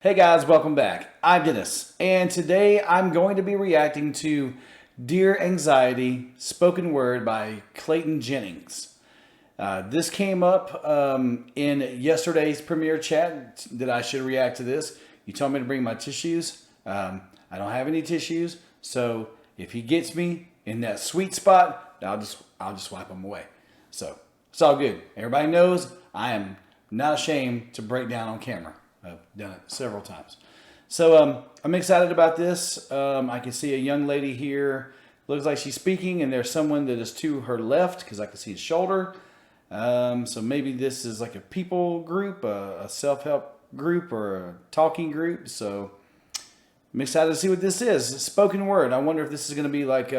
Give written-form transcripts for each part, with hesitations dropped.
Hey guys, welcome back. I'm Dennis, and today I'm going to be reacting to Dear Anxiety, spoken word by Clayton Jennings. This came up in yesterday's premiere chat that I should react to this. You told me to bring my tissues. I don't have any tissues, so if he gets me in that sweet spot, I'll just wipe them away. So it's all good. Everybody knows I am not ashamed to break down on camera. I've done it several times. So I'm excited about this. I can see a young lady here. Looks like she's speaking, and there's someone that is to her left because I can see his shoulder. So maybe this is like a people group, a self-help group, or a talking group. So I'm excited to see what this is. Spoken word. I wonder if this is going to be like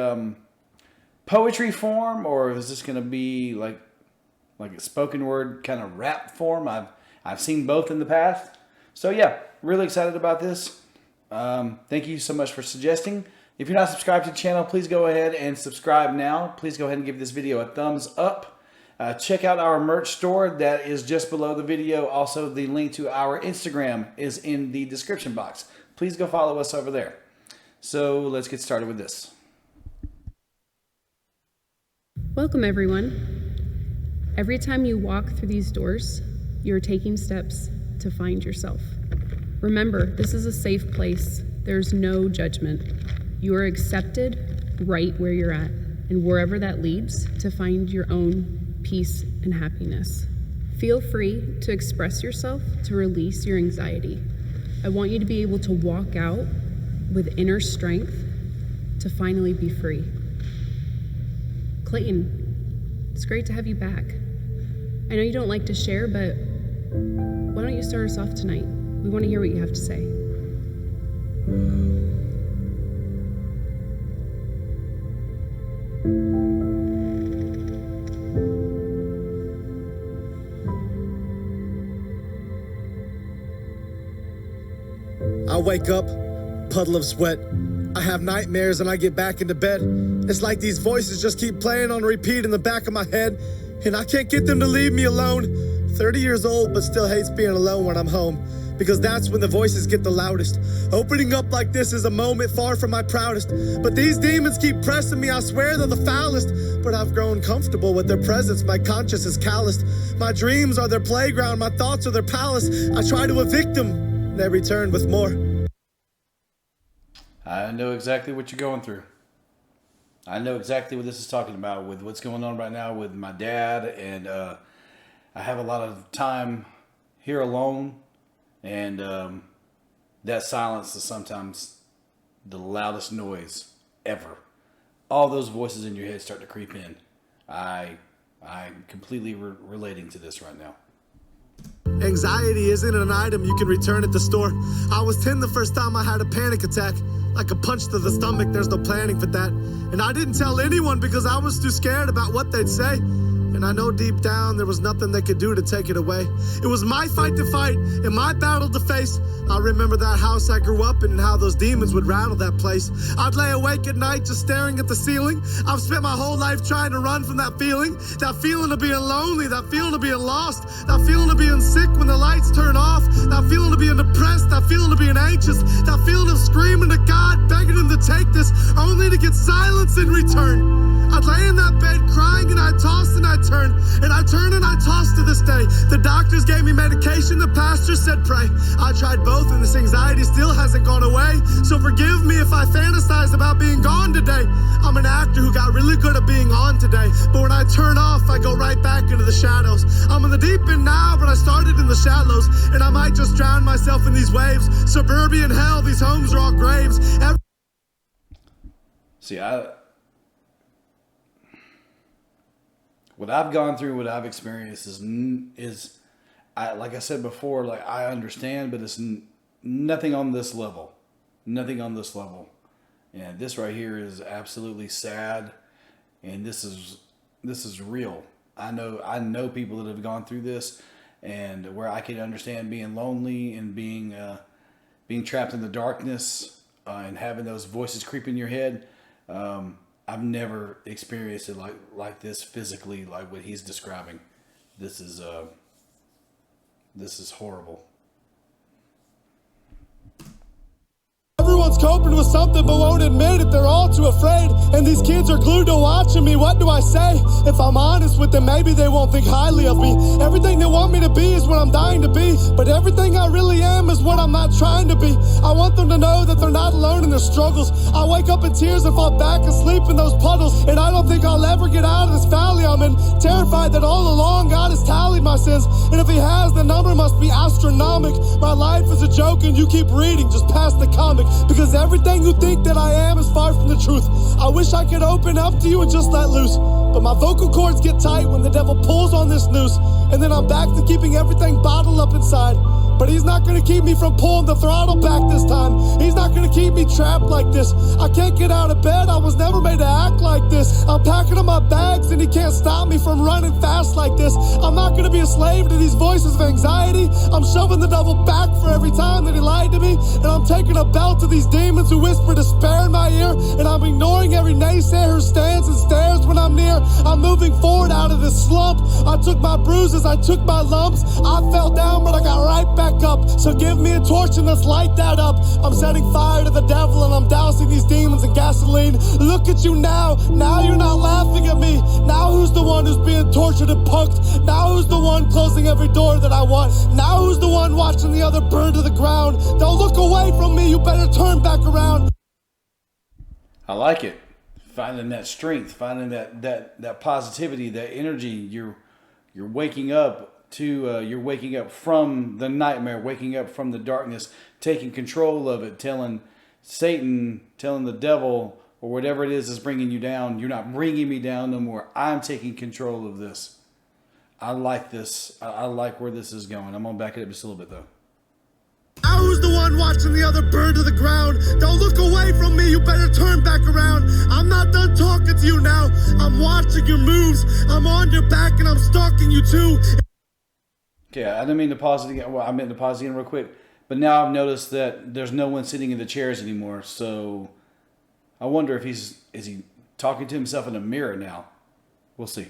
poetry form, or is this going to be like a spoken word kind of rap form. I've seen both in the past. So yeah, really excited about this. Thank you so much for suggesting. If you're not subscribed to the channel, please go ahead and subscribe now. Please go ahead and give this video a thumbs up. Check out our merch store that is just below the video. Also, the link to our Instagram is in the description box. Please go follow us over there. So let's get started with this. Welcome, everyone. Every time you walk through these doors, you're taking steps to find yourself. Remember, this is a safe place. There's no judgment. You are accepted right where you're at, and wherever that leads, to find your own peace and happiness. Feel free to express yourself, to release your anxiety. I want you to be able to walk out with inner strength to finally be free. Clayton, it's great to have you back. I know you don't like to share, but why don't you start us off tonight? We want to hear what you have to say. I wake up, puddle of sweat. I have nightmares and I get back into bed. It's like these voices just keep playing on repeat in the back of my head, and I can't get them to leave me alone. 30 years old, but still hates being alone when I'm home, because that's when the voices get the loudest. Opening up like this is a moment far from my proudest, but these demons keep pressing me. I swear they're the foulest, but I've grown comfortable with their presence. My conscience is calloused. My dreams are their playground, my thoughts are their palace. I try to evict them, they return with more. I know exactly what you're going through. I know exactly what this is talking about with what's going on right now with my dad, and I have a lot of time here alone, and that silence is sometimes the loudest noise ever. All those voices in your head start to creep in. I'm completely relating to this right now. Anxiety isn't an item you can return at the store. I was 10 the first time I had a panic attack. Like a punch to the stomach, there's no planning for that. And I didn't tell anyone because I was too scared about what they'd say. And I know deep down there was nothing they could do to take it away. It was my fight to fight and my battle to face. I remember that house I grew up in and how those demons would rattle that place. I'd lay awake at night just staring at the ceiling. I've spent my whole life trying to run from that feeling of being lonely, that feeling of being lost, that feeling of being sick when the lights turn off, that feeling of being depressed, that feeling of being anxious, that feeling of screaming to God, begging him to take this, only to get silence in return. I'd lay in that bed crying, and I'd toss and I'd turn, and I turn and I toss to this day. The doctors gave me medication, the pastor said pray. I tried both and this anxiety still hasn't gone away. So forgive me if I fantasize about being gone today. I'm an actor who got really good at being on today, but when I turn off, I go right back into the shadows. I'm in the deep end now, but I started in the shallows, and I might just drown myself in these waves. Suburban hell, these homes are all graves. See, what I've gone through, what I've experienced is like I said before, like I understand, but it's nothing on this level. Nothing on this level. And this right here is absolutely sad, and this is real. I know people that have gone through this, and where I can understand being lonely and being trapped in the darkness and having those voices creep in your head. I've never experienced it like this physically, like what he's describing. This is horrible. coping with something but won't admit it. They're all too afraid, and these kids are glued to watching me. What do I say? If I'm honest with them, maybe they won't think highly of me. Everything they want me to be is what I'm dying to be, but everything I really am is what I'm not trying to be. I want them to know that they're not alone in their struggles. I wake up in tears and fall back asleep in those puddles, and I don't think I'll ever get out of this valley I'm in. Terrified that all along God has tallied my sins, and if he has, the number must be astronomical. My life is a joke and you keep reading just past the comic, because everything you think that I am is far from the truth. I wish I could open up to you and just let loose, but my vocal cords get tight when the devil pulls on this noose, and then I'm back to keeping everything bottled up inside. But he's not gonna keep me from pulling the throttle back this time. He's not gonna keep me trapped like this. I can't get out of bed, I was never made to act like this. I'm packing up my bags and he can't stop me from running fast like this. I'm not gonna be a slave to these voices of anxiety. I'm shoving the devil back for every time that he lied to me, and I'm taking a belt to these demons who whisper despair in my ear, and I'm ignoring every naysayer who stands and stares when I'm near. I'm moving forward out of this slump. I took my bruises, I took my lumps. I fell down, but I got right back up. So give me a torch and let's light that up. I'm setting fire to the devil and I'm dousing these demons in gasoline. Look at you now. Now you're not laughing at me. Now who's the one who's being tortured and punked? Now who's the one closing every door that I want? Now who's the one watching the other burn to the ground? Don't look away from me. You better turn back around. I like it. Finding that strength, finding that positivity, that energy. You're waking up to you're waking up from the nightmare, waking up from the darkness, taking control of it, telling Satan, telling the devil, or whatever it is that's bringing you down, you're not bringing me down no more. I'm taking control of this. I like this. I like where this is going. I'm gonna back it up just a little bit though. Now who's the one watching the other burn to the ground? Don't look away from me, you better turn back around. I'm not done talking to you now. I'm watching your moves. I'm on your back and I'm stalking you too. Okay, I didn't mean to pause it again. Well, I meant to pause it again real quick. But now I've noticed that there's no one sitting in the chairs anymore. So I wonder if is he talking to himself in a mirror now? We'll see.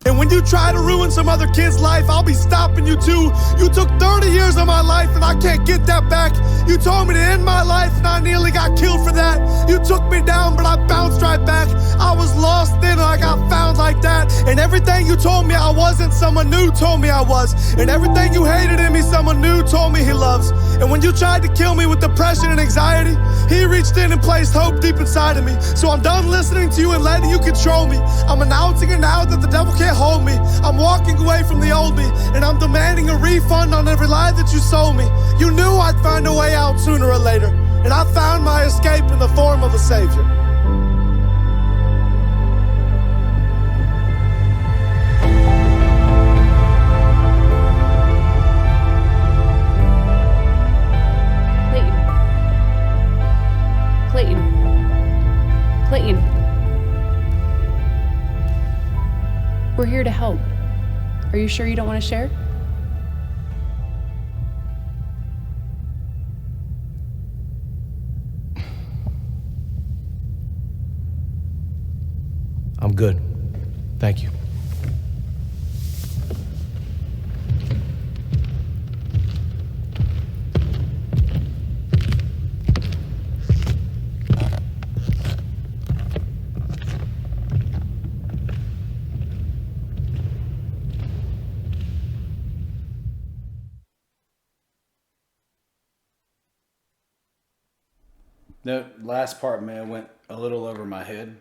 And when you try to ruin some other kid's life, I'll be stopping you too. You took 30 years of my life and I can't get that back. You told me to end my life and I nearly got killed for that. You took me down but I bounced right back. I was lost then and I got found like that. And everything you told me I wasn't, someone new told me I was. And everything you hated in me, someone new told me he loves. And when you tried to kill me with depression and anxiety, he reached in and placed hope deep inside of me. So I'm done listening to you and letting you control me. I'm announcing it now that the devil can't hold me. I'm walking away from the old me, and I'm demanding a refund on every lie that you sold me. You knew I'd find a way out sooner or later, and I found my escape in the form of a savior. Clayton. We're here to help. Are you sure you don't want to share? I'm good. Thank you. The last part, man, went a little over my head.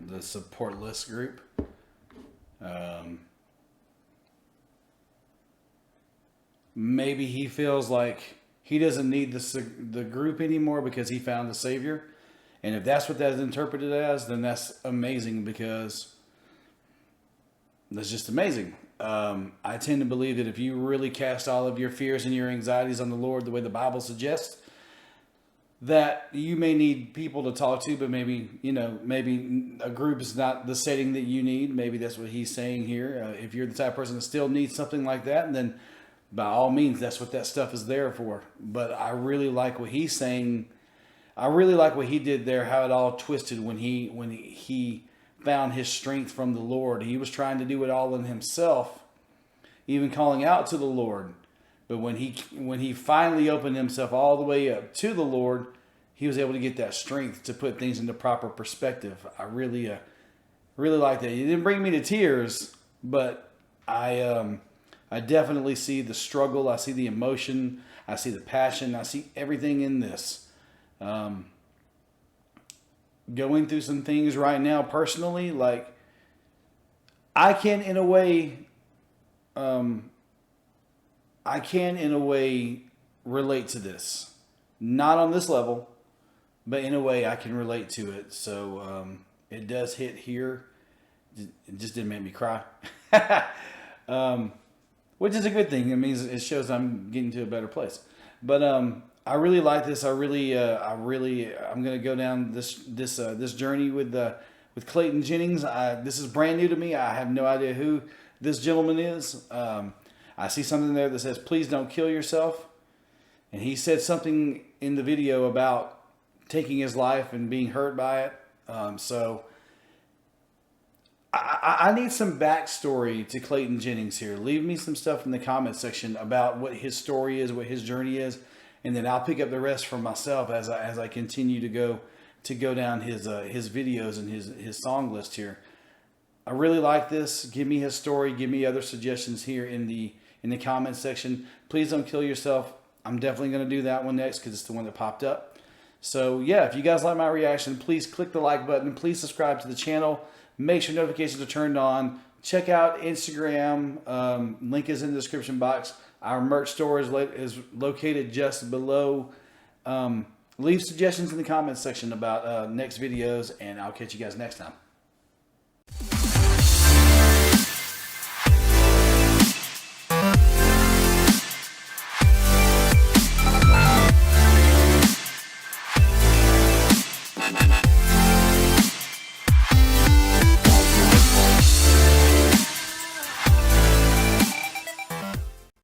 The support list group. Maybe he feels like he doesn't need the group anymore because he found the Savior. And if that's what that is interpreted as, then that's amazing, because that's just amazing. I tend to believe that if you really cast all of your fears and your anxieties on the Lord the way the Bible suggests, that you may need people to talk to, but maybe a group is not the setting that you need. Maybe that's what he's saying here. If you're the type of person that still needs something like that, then by all means, that's what that stuff is there for. But I really like what he's saying. I really like what he did there, how it all twisted when he found his strength from the Lord. He was trying to do it all in himself, even calling out to the Lord. But when he finally opened himself all the way up to the Lord, he was able to get that strength to put things into proper perspective. I really like that. It didn't bring me to tears, but I definitely see the struggle. I see the emotion. I see the passion. I see everything in this. Going through some things right now personally, like I can in a way relate to this. Not on this level, but in a way I can relate to it. So it does hit here. It just didn't make me cry. Which is a good thing. It means it shows I'm getting to a better place. But I really like this. I'm gonna go down this journey with Clayton Jennings. This is brand new to me. I have no idea who this gentleman is. I see something there that says, "Please don't kill yourself," and he said something in the video about taking his life and being hurt by it. So I need some backstory to Clayton Jennings here. Leave me some stuff in the comments section about what his story is, what his journey is, and then I'll pick up the rest for myself as I continue to go down his videos and his song list here. I really like this. Give me his story. Give me other suggestions here in the comments section. Please don't kill yourself. I'm definitely going to do that one next because it's the one that popped up. So yeah, if you guys like my reaction, please click the like button. Please subscribe to the channel. Make sure notifications are turned on. Check out Instagram. Link is in the description box. Our merch store is located just below. Leave suggestions in the comments section about next videos, and I'll catch you guys next time.